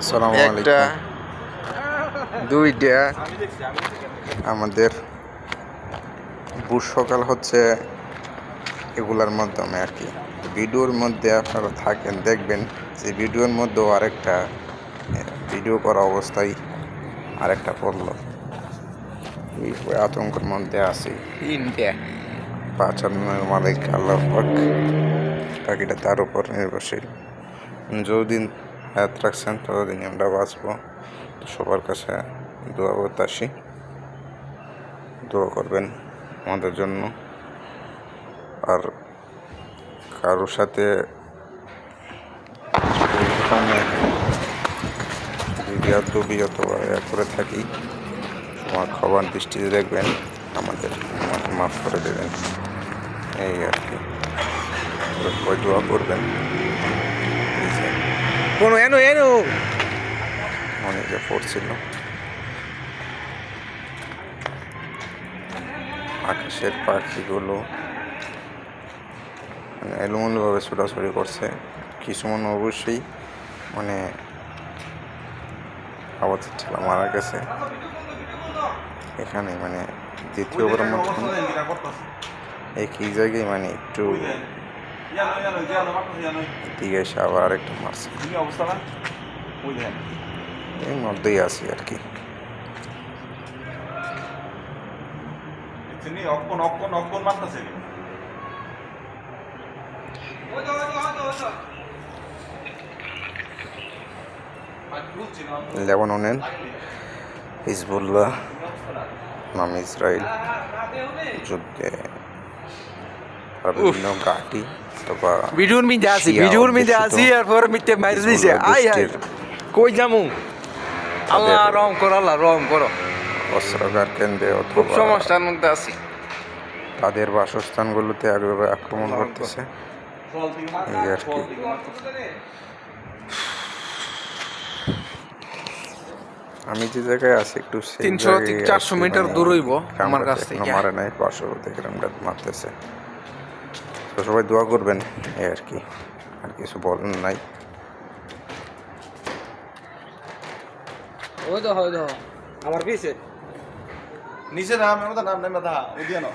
আসসালামু একটা আলাইকুম। দুইটা আমাদের বুট সকাল হচ্ছে এগুলার মাধ্যমে আর কি। ভিডিওর মধ্যে আপনারা থাকেন দেখবেন যে ভিডিওর মধ্যেও আরেকটা ভিডিও করা অবস্থায় আরেকটা পড়লো। এই আতঙ্কের মধ্যে আছি। ইন্ডিয়া বাঁচানোর মালিক আল্লাহ পাক, বাকিটা তার উপর নির্ভরশীল। যতদিন হায়াত রাখছেন ততদিনই আমরা বাঁচবো। সবার কাছে দোয়া করতে আসি, দোয়া করবেন আমাদের জন্য। আর কারোর সাথে যদি অথবা করে থাকি তোমার খবর দৃষ্টিতে দেখবেন, আমাকে মাফ করে দেবেন, এই আর কি। সবাই দোয়া করবেন। কোনো এনো এনো মনে যে পড়ছিল আকাশের পাখিগুলো মানে এলোমেলোভাবে ছোটাছুটি করছে। কিছু মনে অবশ্যই মানে আওয়াজের ঠেলা মারা গেছে এখানে, মানে দ্বিতীয়বার মতন একই জায়গায় মানে একটু দিকে এসে আবার আরেকটা মারছে। এর মধ্যেই আছি আর কি। লেবাননের হিজবুল্লাহ নাম ইসরায়েল যুদ্ধে বিভিন্ন ঘাঁটি অথবা ভিডিওর মধ্যে আসি এরপর মিটে মারি দিছে। আই আই কই যামু? আল্লাহ রহম করো, আল্লাহ রহম করো। অস্ত্রাগার কেন্দ্রে খুব অথবা সমস্যার মধ্যে আছি। তাদের বাসস্থানগুলোতে আগেভাবে আক্রমণ করতেছে, এই আর কি। আমি যে জায়গায় আছি একটু 300 থেকে 400 মিটার দূর হইব আমার কাছ থেকে। মারে নাই, পার্শ্ববর্তী গ্রামটা মারতেছে। তো সবাই দোয়া করবেন, এই আর কি। আর কিছু বলেন নাই। ওই তো আমার পিছে নিচে নাম নাম নেই মাথা ওই দিয়ে নাও।